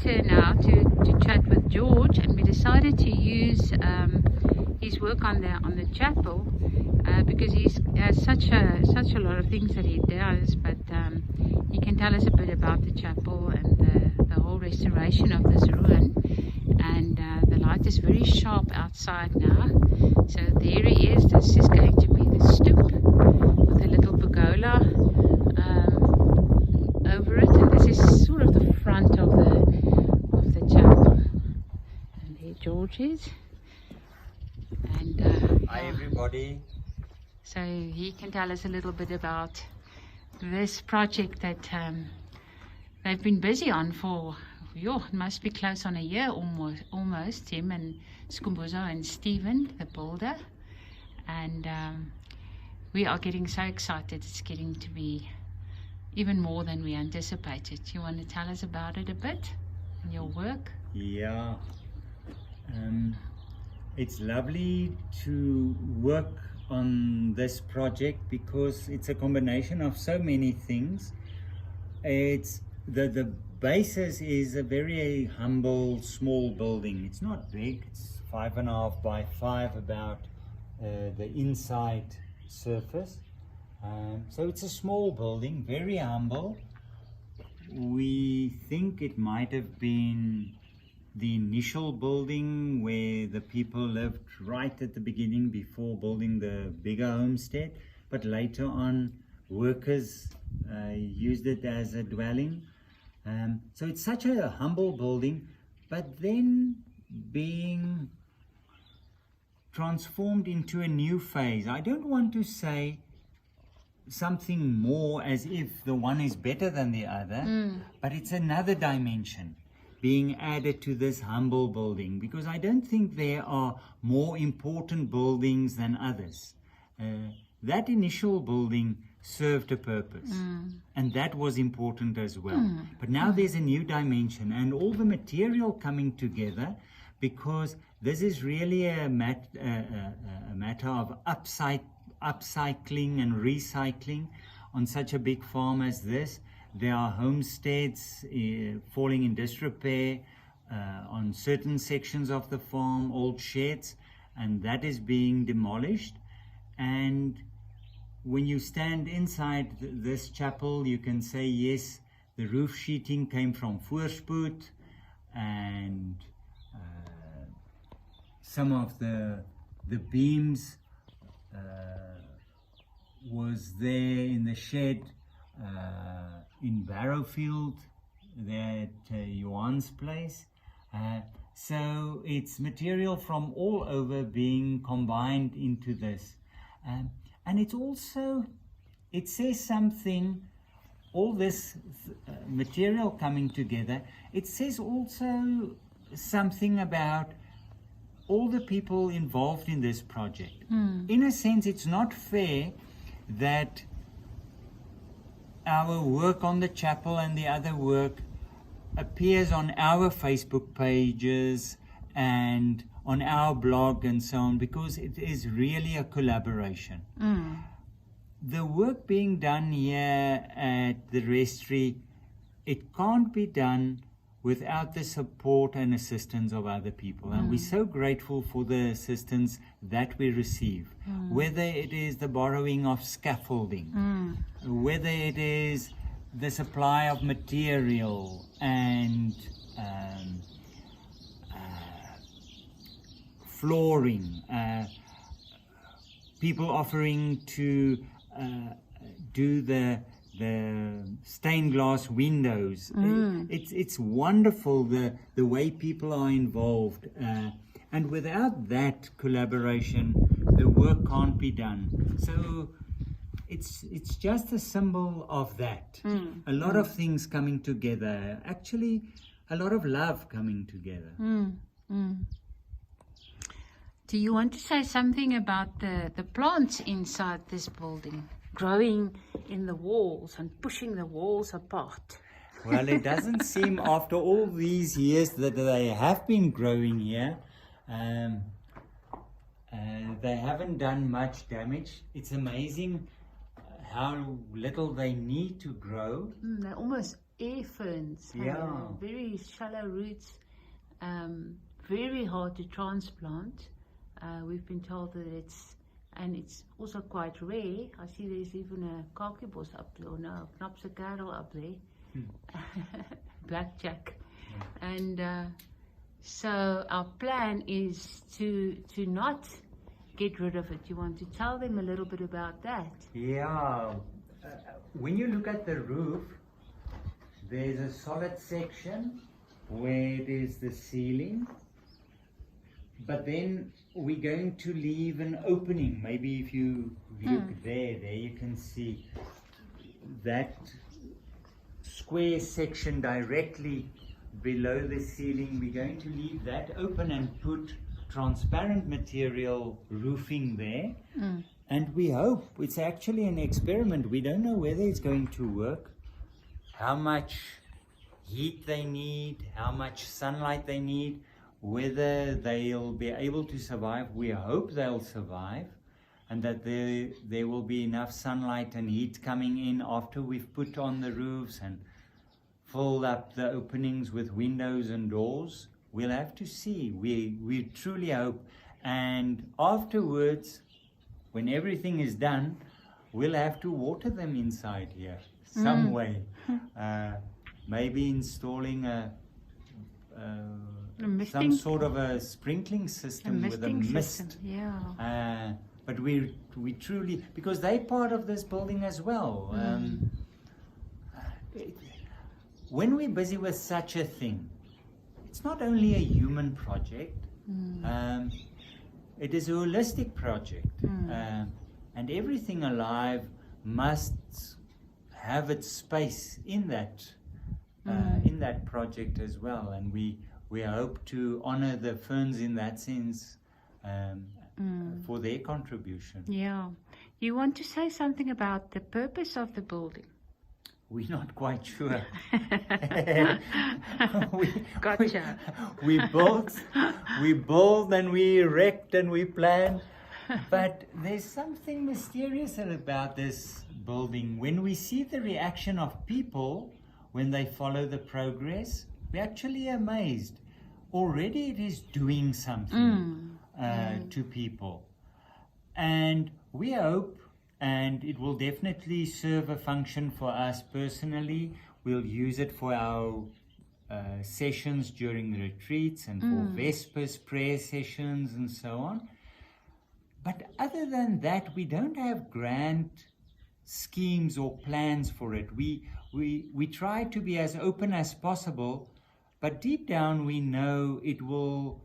later now to chat with George, and we decided to use his work on the chapel because he has such a lot of things that he does, but he can tell us a bit about the chapel and the whole restoration of this ruin. And the light is very sharp outside now, so there he is. This is going to be the stoop with a little pergola over it, and this is sort of the front of the chapel. And there George is. And hi everybody. So he can tell us a little bit about this project that they've been busy on for, it must be close on a year almost, him and Skumbuzo and Stephen, the builder. And we are getting so excited. It's getting to be even more than we anticipated. You want to tell us about it a bit and your work? Yeah, it's lovely to work on this project because it's a combination of so many things. It's the basis is a very humble, small building. It's not big. It's 5.5 by 5 about the inside surface. So it's a small building, very humble. We think it might have been the initial building where the people lived right at the beginning before building the bigger homestead, but later on workers used it as a dwelling. So it's such a humble building, but then being transformed into a new phase. I don't want to say something more as if the one is better than the other, but it's another dimension being added to this humble building, because I don't think there are more important buildings than others. That initial building served a purpose, and that was important as well. But now there's a new dimension, and all the material coming together, because this is really a matter of upcycling and recycling on such a big farm as this. There are homesteads falling in disrepair on certain sections of the farm, old sheds, and that is being demolished. And when you stand inside this chapel, you can say, yes, the roof sheeting came from Voorspoed, and some of the beams was there in the shed in Barrowfield, there at Johan's place. So it's material from all over being combined into this. And it's also, it says something, all this material coming together, it says also something about all the people involved in this project. In a sense, it's not fair that our work on the chapel and the other work appears on our Facebook pages and on our blog and so on, because it is really a collaboration. The work being done here at the Restory, it can't be done without the support and assistance of other people. And we're so grateful for the assistance that we receive, whether it is the borrowing of scaffolding, whether it is the supply of material and flooring, people offering to do the stained glass windows. It's wonderful the way people are involved, and without that collaboration the work can't be done. So it's just a symbol of that. A lot of things coming together, actually a lot of love coming together. Do you want to say something about the plants inside this building, growing in the walls and pushing the walls apart? Well, it doesn't seem after all these years that they have been growing here. They haven't done much damage. It's amazing how little they need to grow. They're almost air ferns. Yeah. Very shallow roots, very hard to transplant. We've been told that it's also quite rare. I see there's even a kakebos up there, or no, knapsekarel up there. Blackjack. And so our plan is to not get rid of it. You want to tell them a little bit about that? Yeah. When you look at the roof, there's a solid section where it is the ceiling, but then we're going to leave an opening. Maybe if you look there you can see that square section directly below the ceiling. We're going to leave that open and put transparent material roofing there. And we hope, it's actually an experiment, we don't know whether it's going to work, how much heat they need, how much sunlight they need, whether they'll be able to survive. We hope they'll survive, and that there will be enough sunlight and heat coming in after we've put on the roofs and filled up the openings with windows and doors. We'll have to see. We truly hope. And afterwards, when everything is done, we'll have to water them inside here some way. Maybe installing some sort of a sprinkling system with a mist. Yeah. But we truly, because they're part of this building as well. When we're busy with such a thing, it's not only a human project. It is a holistic project, and everything alive must have its space in that project as well. And we hope to honor the ferns in that sense for their contribution. Yeah. You want to say something about the purpose of the building? We're not quite sure. Gotcha. We build and we erect and we plan, but there's something mysterious about this building. When we see the reaction of people when they follow the progress, we're actually amazed. Already it is doing something to people, and we hope. And it will definitely serve a function for us personally. We'll use it for our sessions during the retreats and for Vespers prayer sessions and so on. But other than that, we don't have grand schemes or plans for it. We try to be as open as possible, but deep down we know it will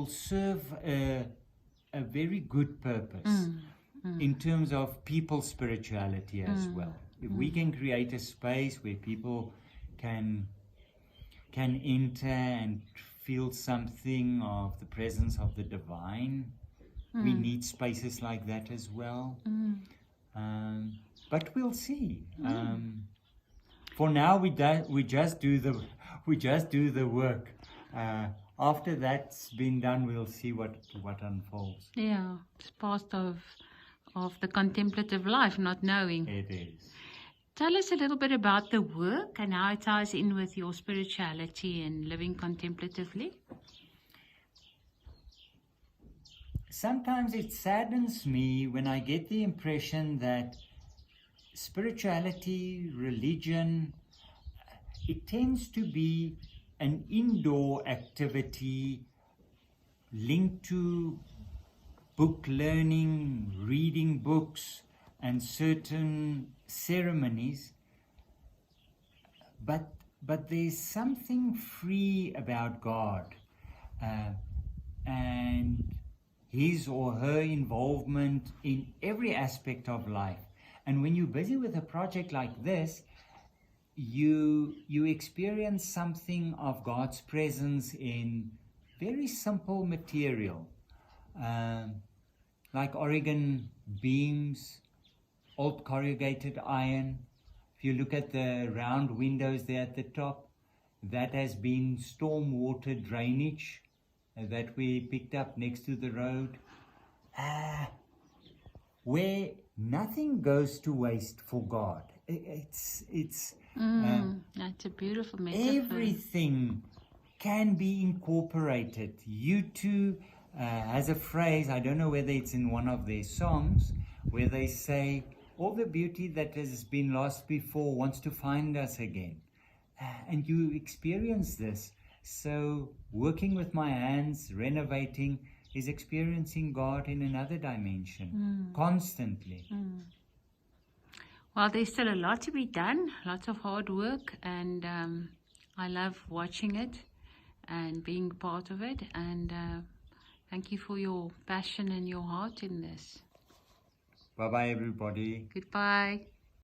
serve a very good purpose. In terms of people's spirituality as well. If we can create a space where people can enter and feel something of the presence of the divine, we need spaces like that as well. But we'll see. For now, we just do the work. After that's been done, we'll see what unfolds. Yeah, it's part of the contemplative life, not knowing. It is. Tell us a little bit about the work and how it ties in with your spirituality and living contemplatively. Sometimes it saddens me when I get the impression that spirituality, religion, it tends to be an indoor activity linked to book learning, reading books, and certain ceremonies, but there's something free about God and his or her involvement in every aspect of life. And when you're busy with a project like this, you experience something of God's presence in very simple material. Like Oregon beams, old corrugated iron. If you look at the round windows there at the top, that has been storm water drainage that we picked up next to the road. Where nothing goes to waste for God. It's That's a beautiful metaphor. Everything can be incorporated. U2 has a phrase, I don't know whether it's in one of their songs, where they say, all the beauty that has been lost before wants to find us again. And you experience this. So working with my hands, renovating, is experiencing God in another dimension, constantly. Well, there's still a lot to be done, lots of hard work, and I love watching it and being part of it, and thank you for your passion and your heart in this. Bye-bye, everybody. Goodbye.